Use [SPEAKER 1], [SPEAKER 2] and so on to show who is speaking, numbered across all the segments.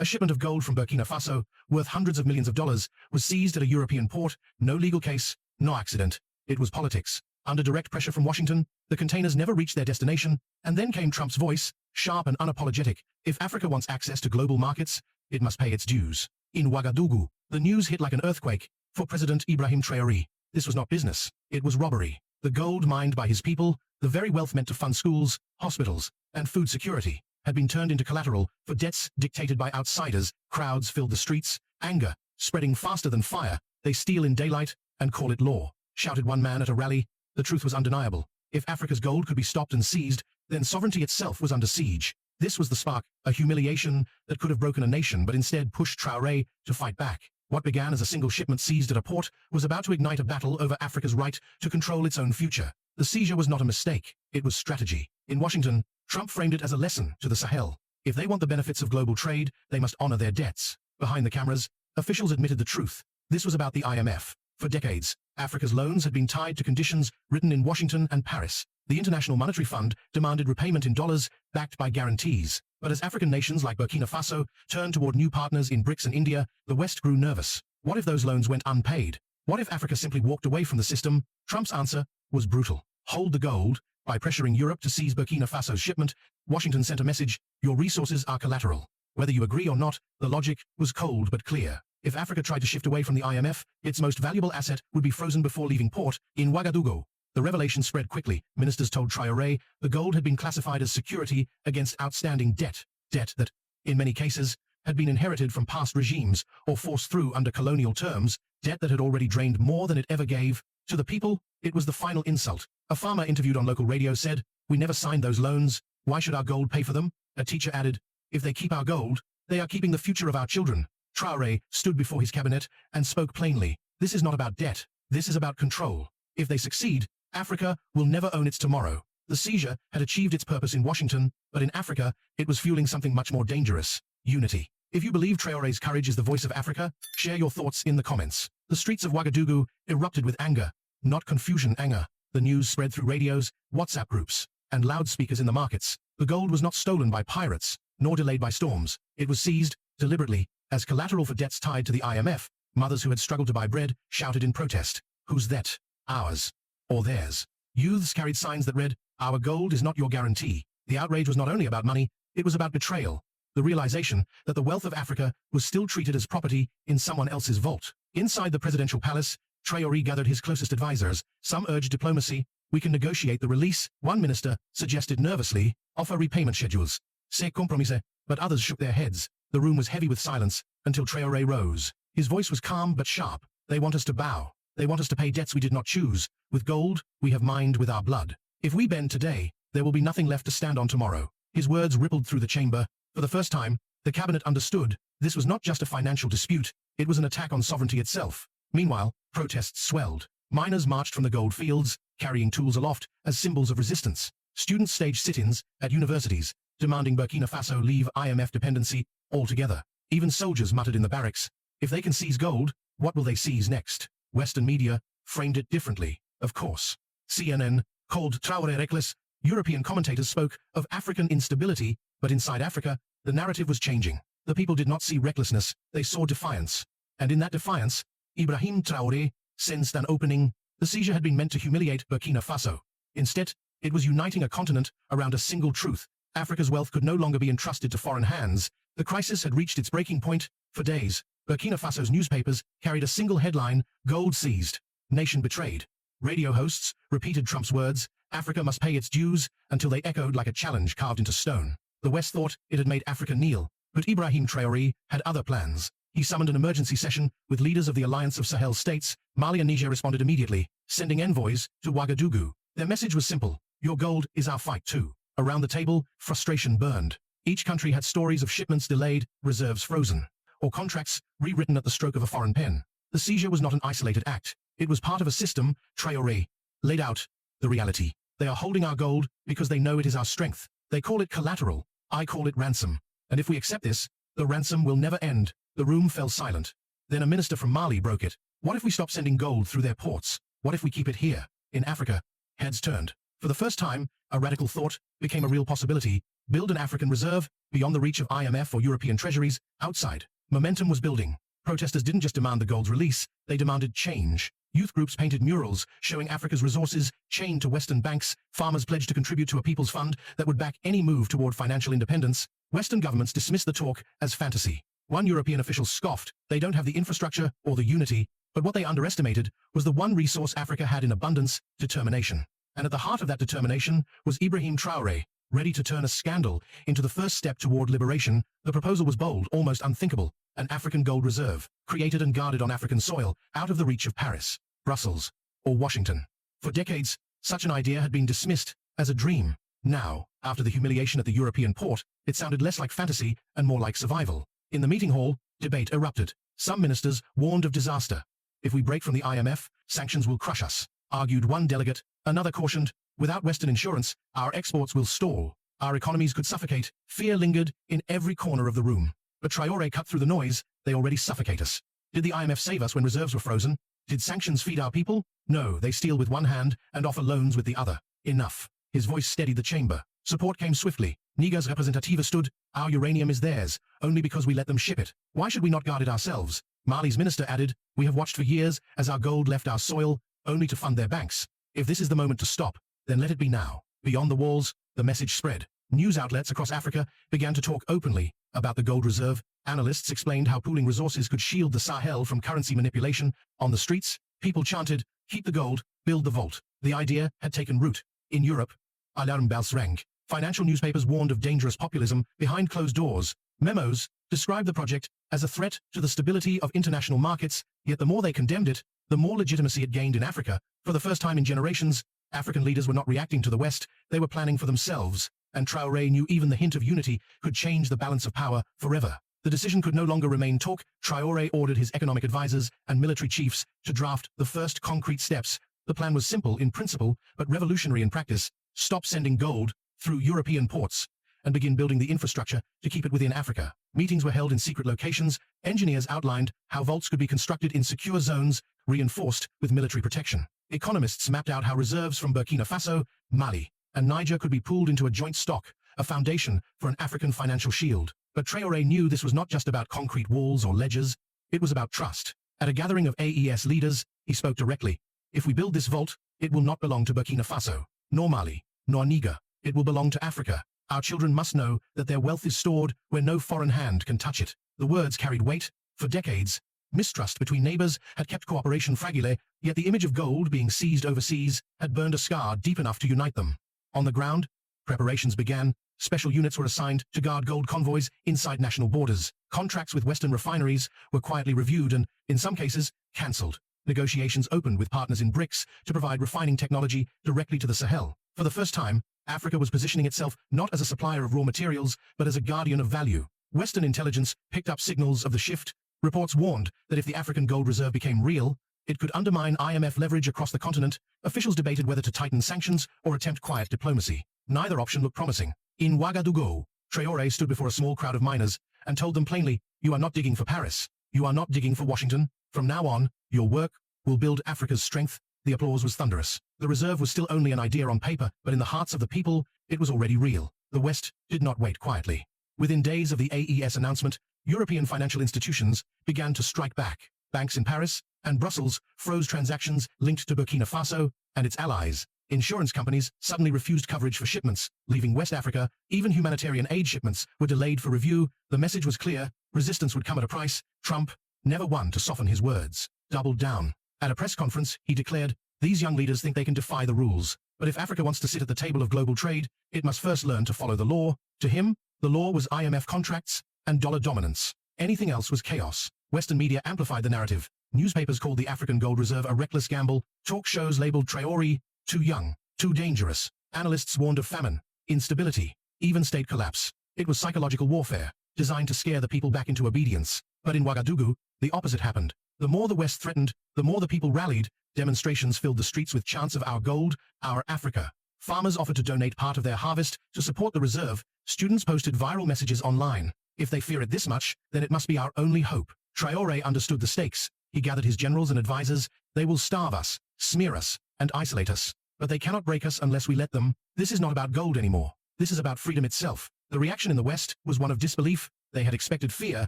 [SPEAKER 1] A shipment of gold from Burkina Faso, worth hundreds of millions of dollars, was seized at a European port. No legal case, no accident. It was politics. Under direct pressure from Washington, the containers never reached their destination, and then came Trump's voice, sharp and unapologetic. If Africa wants access to global markets, it must pay its dues. In Ouagadougou, the news hit like an earthquake. For President Ibrahim Traoré, this was not business. It was robbery. The gold mined by his people, the very wealth meant to fund schools, hospitals, and food security, had been turned into collateral for debts dictated by outsiders. Crowds filled the streets, anger spreading faster than fire. They steal in daylight and call it law, shouted one man at a rally. The truth was undeniable. If Africa's gold could be stopped and seized, then sovereignty itself was under siege. This was the spark, a humiliation that could have broken a nation but instead pushed Traoré to fight back. What began as a single shipment seized at a port was about to ignite a battle over Africa's right to control its own future. The seizure was not a mistake, it was strategy. In Washington, Trump framed it as a lesson to the Sahel. If they want the benefits of global trade, they must honor their debts. Behind the cameras, officials admitted the truth. This was about the IMF. For decades, Africa's loans had been tied to conditions written in Washington and Paris. The International Monetary Fund demanded repayment in dollars, backed by guarantees. But as African nations like Burkina Faso turned toward new partners in BRICS and India, the West grew nervous. What if those loans went unpaid? What if Africa simply walked away from the system? Trump's answer was brutal. Hold the gold. By pressuring Europe to seize Burkina Faso's shipment, Washington sent a message: your resources are collateral. Whether you agree or not, the logic was cold but clear. If Africa tried to shift away from the IMF, its most valuable asset would be frozen before leaving port. In Ouagadougou, the revelation spread quickly. Ministers told Traoré the gold had been classified as security against outstanding debt that, in many cases, had been inherited from past regimes or forced through under colonial terms, debt that had already drained more than it ever gave. To the people, it was the final insult. A farmer interviewed on local radio said, "We never signed those loans. Why should our gold pay for them?" A teacher added, "If they keep our gold, they are keeping the future of our children." Traoré stood before his cabinet and spoke plainly. This is not about debt. This is about control. If they succeed, Africa will never own its tomorrow. The seizure had achieved its purpose in Washington, but in Africa, it was fueling something much more dangerous: unity. If you believe Traoré's courage is the voice of Africa, share your thoughts in the comments. The streets of Ouagadougou erupted with anger, not confusion, anger. The news spread through radios, WhatsApp groups, and loudspeakers in the markets. The gold was not stolen by pirates, nor delayed by storms. It was seized, deliberately, as collateral for debts tied to the IMF. Mothers who had struggled to buy bread shouted in protest. Whose debt? Ours. Or theirs? Youths carried signs that read, "Our gold is not your guarantee." The outrage was not only about money, it was about betrayal. The realization that the wealth of Africa was still treated as property in someone else's vault. Inside the presidential palace, Traoré gathered his closest advisors. Some urged diplomacy. "We can negotiate the release," one minister suggested nervously. "Offer repayment schedules. C'est compromise." But others shook their heads. The room was heavy with silence, until Traoré rose. His voice was calm but sharp. "They want us to bow. They want us to pay debts we did not choose. With gold, we have mined with our blood. If we bend today, there will be nothing left to stand on tomorrow." His words rippled through the chamber. For the first time, the cabinet understood. This was not just a financial dispute, it was an attack on sovereignty itself. Meanwhile, protests swelled. Miners marched from the gold fields, carrying tools aloft as symbols of resistance. Students staged sit-ins at universities, demanding Burkina Faso leave IMF dependency altogether. Even soldiers muttered in the barracks, "If they can seize gold, what will they seize next?" Western media framed it differently, of course. CNN called Traoré reckless. European commentators spoke of African instability, but inside Africa, the narrative was changing. The people did not see recklessness, they saw defiance. And in that defiance, Ibrahim Traoré sensed an opening. The seizure had been meant to humiliate Burkina Faso. Instead, it was uniting a continent around a single truth. Africa's wealth could no longer be entrusted to foreign hands. The crisis had reached its breaking point. For days, Burkina Faso's newspapers carried a single headline: "Gold seized. Nation betrayed." Radio hosts repeated Trump's words: "Africa must pay its dues," until they echoed like a challenge carved into stone. The West thought it had made Africa kneel, but Ibrahim Traoré had other plans. He summoned an emergency session with leaders of the Alliance of Sahel States. Mali and Niger responded immediately, sending envoys to Ouagadougou. Their message was simple: your gold is our fight too. Around the table, frustration burned. Each country had stories of shipments delayed, reserves frozen, or contracts rewritten at the stroke of a foreign pen. The seizure was not an isolated act. It was part of a system. Traoré laid out the reality. They are holding our gold because they know it is our strength. They call it collateral. I call it ransom. And if we accept this, the ransom will never end. The room fell silent. Then a minister from Mali broke it. What if we stop sending gold through their ports? What if we keep it here, in Africa? Heads turned. For the first time, a radical thought became a real possibility: build an African reserve beyond the reach of IMF or European treasuries, outside. Momentum was building. Protesters didn't just demand the gold's release, they demanded change. Youth groups painted murals showing Africa's resources chained to Western banks. Farmers pledged to contribute to a people's fund that would back any move toward financial independence. Western governments dismissed the talk as fantasy. One European official scoffed, "They don't have the infrastructure or the unity." But what they underestimated was the one resource Africa had in abundance: determination. And at the heart of that determination was Ibrahim Traoré, ready to turn a scandal into the first step toward liberation. The proposal was bold, almost unthinkable: an African gold reserve, created and guarded on African soil, out of the reach of Paris, Brussels, or Washington. For decades, such an idea had been dismissed as a dream. Now, after the humiliation at the European port, it sounded less like fantasy and more like survival. In the meeting hall, debate erupted. Some ministers warned of disaster. "If we break from the IMF, sanctions will crush us," argued one delegate. Another cautioned, "Without Western insurance, our exports will stall. Our economies could suffocate." Fear lingered in every corner of the room. But Traoré cut through the noise. "They already suffocate us. Did the IMF save us when reserves were frozen? Did sanctions feed our people? No, they steal with one hand and offer loans with the other. Enough." His voice steadied the chamber. Support came swiftly. Niger's representative stood. "Our uranium is theirs, only because we let them ship it. Why should we not guard it ourselves?" Mali's minister added, "We have watched for years as our gold left our soil, only to fund their banks. If this is the moment to stop, then let it be now." Beyond the walls, the message spread. News outlets across Africa began to talk openly about the gold reserve. Analysts explained how pooling resources could shield the Sahel from currency manipulation. On the streets, people chanted, "Keep the gold, build the vault." The idea had taken root. In Europe, alarm bells rang. Financial newspapers warned of dangerous populism behind closed doors. Memos described the project as a threat to the stability of international markets, yet the more they condemned it, the more legitimacy it gained in Africa. For the first time in generations, African leaders were not reacting to the West, they were planning for themselves, and Traoré knew even the hint of unity could change the balance of power forever. The decision could no longer remain talk. Traoré ordered his economic advisors and military chiefs to draft the first concrete steps. The plan was simple in principle, but revolutionary in practice: stop sending gold through European ports and begin building the infrastructure to keep it within Africa. Meetings were held in secret locations. Engineers outlined how vaults could be constructed in secure zones, reinforced with military protection. Economists mapped out how reserves from Burkina Faso, Mali, and Niger could be pooled into a joint stock, a foundation for an African financial shield. But Traoré knew this was not just about concrete walls or ledgers, it was about trust. At a gathering of AES leaders, he spoke directly. "If we build this vault, it will not belong to Burkina Faso, nor Mali, nor Niger. It will belong to Africa. Our children must know that their wealth is stored where no foreign hand can touch it." The words carried weight. For decades, mistrust between neighbors had kept cooperation fragile, yet the image of gold being seized overseas had burned a scar deep enough to unite them. On the ground, preparations began. Special units were assigned to guard gold convoys inside national borders. Contracts with Western refineries were quietly reviewed and, in some cases, cancelled. Negotiations opened with partners in BRICS to provide refining technology directly to the Sahel. For the first time, Africa was positioning itself not as a supplier of raw materials, but as a guardian of value. Western intelligence picked up signals of the shift. Reports warned that if the African gold reserve became real, it could undermine IMF leverage across the continent. Officials debated whether to tighten sanctions or attempt quiet diplomacy. Neither option looked promising. In Ouagadougou, Traoré stood before a small crowd of miners and told them plainly, "You are not digging for Paris. You are not digging for Washington. From now on, your work will build Africa's strength." The applause was thunderous. The reserve was still only an idea on paper, but in the hearts of the people, it was already real. The West did not wait quietly. Within days of the AES announcement, European financial institutions began to strike back. Banks in Paris and Brussels froze transactions linked to Burkina Faso and its allies. Insurance companies suddenly refused coverage for shipments, leaving West Africa. Even humanitarian aid shipments were delayed for review. The message was clear: resistance would come at a price. Trump, never one to soften his words, doubled down. At a press conference, he declared, "These young leaders think they can defy the rules. But if Africa wants to sit at the table of global trade, it must first learn to follow the law." To him, the law was IMF contracts and dollar dominance. Anything else was chaos. Western media amplified the narrative. Newspapers called the African gold reserve a reckless gamble. Talk shows labeled Traoré too young, too dangerous. Analysts warned of famine, instability, even state collapse. It was psychological warfare, designed to scare the people back into obedience. But in Ouagadougou, the opposite happened. The more the West threatened, the more the people rallied. Demonstrations filled the streets with chants of "Our gold, our Africa." Farmers offered to donate part of their harvest to support the reserve. Students posted viral messages online. If they fear it this much, then it must be our only hope. Traoré understood the stakes. He gathered his generals and advisors. They will starve us, smear us, and isolate us. but they cannot break us unless we let them. This is not about gold anymore. This is about freedom itself. The reaction in the West was one of disbelief. They had expected fear.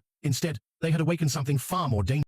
[SPEAKER 1] Instead, they had awakened something far more dangerous.